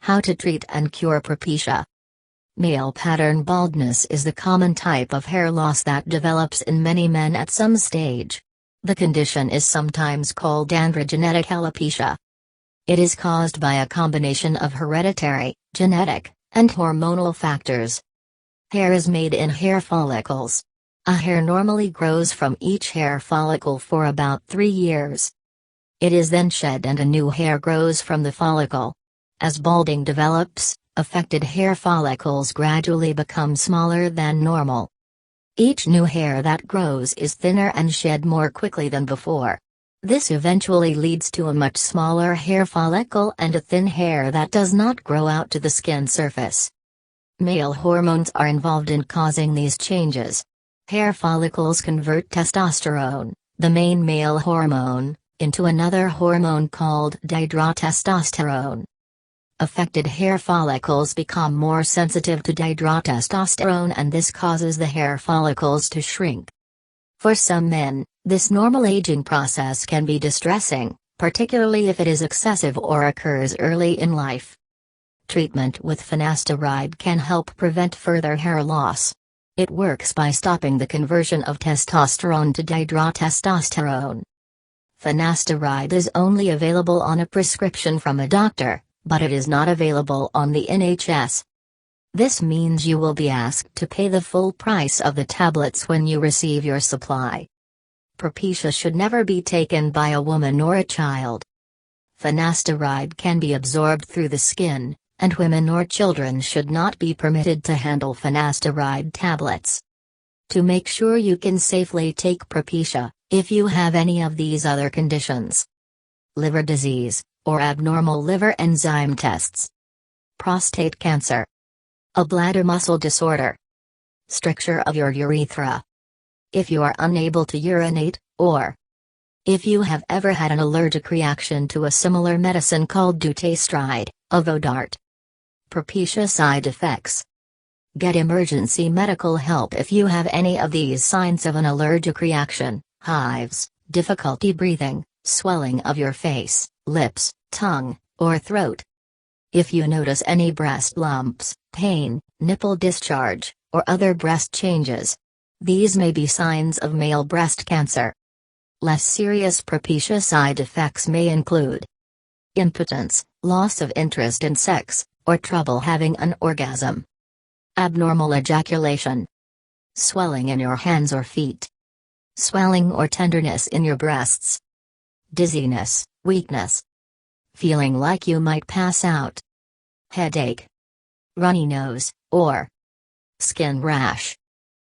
How to treat and cure Propecia. Male pattern baldness is the common type of hair loss that develops in many men at some stage. The condition is sometimes called androgenetic alopecia. It is caused by a combination of hereditary, genetic, and hormonal factors. Hair is made in hair follicles. A hair normally grows from each hair follicle for about 3 years. It is then shed and a new hair grows from the follicle. As balding develops, affected hair follicles gradually become smaller than normal. Each new hair that grows is thinner and shed more quickly than before. This eventually leads to a much smaller hair follicle and a thin hair that does not grow out to the skin surface. Male hormones are involved in causing these changes. Hair follicles convert testosterone, the main male hormone, into another hormone called dihydrotestosterone. Affected hair follicles become more sensitive to dihydrotestosterone, and this causes the hair follicles to shrink. For some men, this normal aging process can be distressing, particularly if it is excessive or occurs early in life. Treatment with finasteride can help prevent further hair loss. It works by stopping the conversion of testosterone to dihydrotestosterone. Finasteride is only available on a prescription from a doctor, but it is not available on the NHS. This means you will be asked to pay the full price of the tablets when you receive your supply. Propecia should never be taken by a woman or a child. Finasteride can be absorbed through the skin, and women or children should not be permitted to handle finasteride tablets. To make sure you can safely take Propecia, if you have any of these other conditions: liver disease, or abnormal liver enzyme tests, prostate cancer, a bladder muscle disorder, stricture of your urethra, if you are unable to urinate, or if you have ever had an allergic reaction to a similar medicine called dutasteride, Avodart. Propecia side effects. Get emergency medical help if you have any of these signs of an allergic reaction: hives, difficulty breathing, swelling of your face, lips, tongue, or throat. If you notice any breast lumps, pain, nipple discharge, or other breast changes, these may be signs of male breast cancer. Less serious Propecia side effects may include impotence, loss of interest in sex, or trouble having an orgasm, abnormal ejaculation, swelling in your hands or feet, swelling or tenderness in your breasts, dizziness, weakness, feeling like you might pass out, headache, runny nose, or skin rash.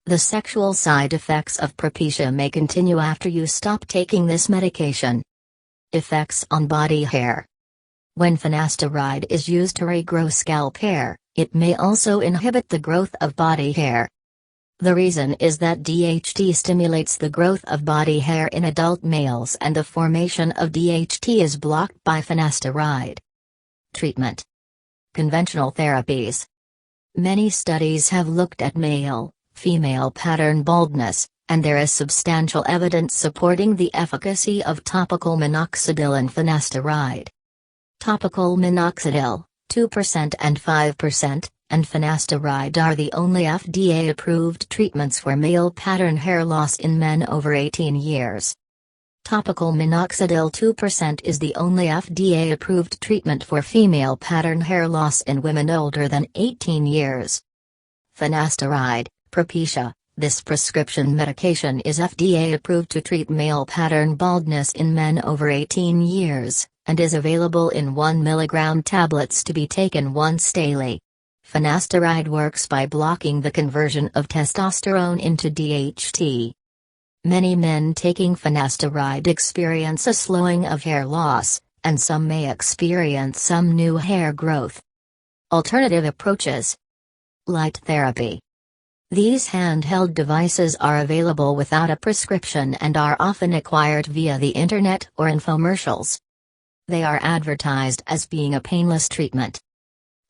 The sexual side effects of Propecia may continue after you stop taking this medication. Effects on body hair. When finasteride is used to regrow scalp hair, it may also inhibit the growth of body hair. The reason is that DHT stimulates the growth of body hair in adult males, and the formation of DHT is blocked by finasteride. Treatment. Conventional therapies. Many studies have looked at male, female pattern baldness, and there is substantial evidence supporting the efficacy of topical minoxidil and finasteride. Topical minoxidil, 2% and 5%, and finasteride are the only FDA-approved treatments for male pattern hair loss in men over 18 years. Topical minoxidil 2% is the only FDA-approved treatment for female pattern hair loss in women older than 18 years. Finasteride, Propecia. This prescription medication is FDA-approved to treat male pattern baldness in men over 18 years, and is available in 1 mg tablets to be taken once daily. Finasteride works by blocking the conversion of testosterone into DHT. Many men taking finasteride experience a slowing of hair loss, and some may experience some new hair growth. Alternative approaches. Light therapy. These handheld devices are available without a prescription and are often acquired via the internet or infomercials. They are advertised as being a painless treatment.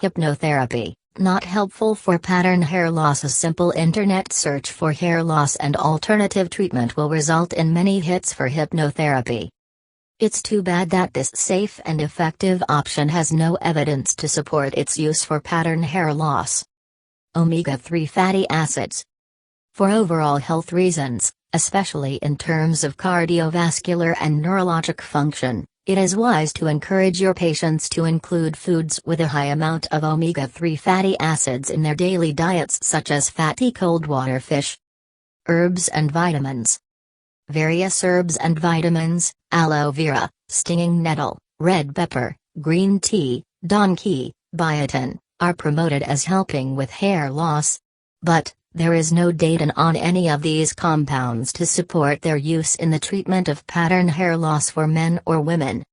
Hypnotherapy, not helpful for pattern hair loss. A simple internet search for hair loss and alternative treatment will result in many hits for hypnotherapy. It's too bad that this safe and effective option has no evidence to support its use for pattern hair loss. Omega-3 fatty acids. For overall health reasons, especially in terms of cardiovascular and neurologic function, it is wise to encourage your patients to include foods with a high amount of omega-3 fatty acids in their daily diets, such as fatty cold water fish. Herbs and vitamins. Various herbs and vitamins, aloe vera, stinging nettle, red pepper, green tea, donkey, biotin, are promoted as helping with hair loss. But, there is no data on any of these compounds to support their use in the treatment of pattern hair loss for men or women.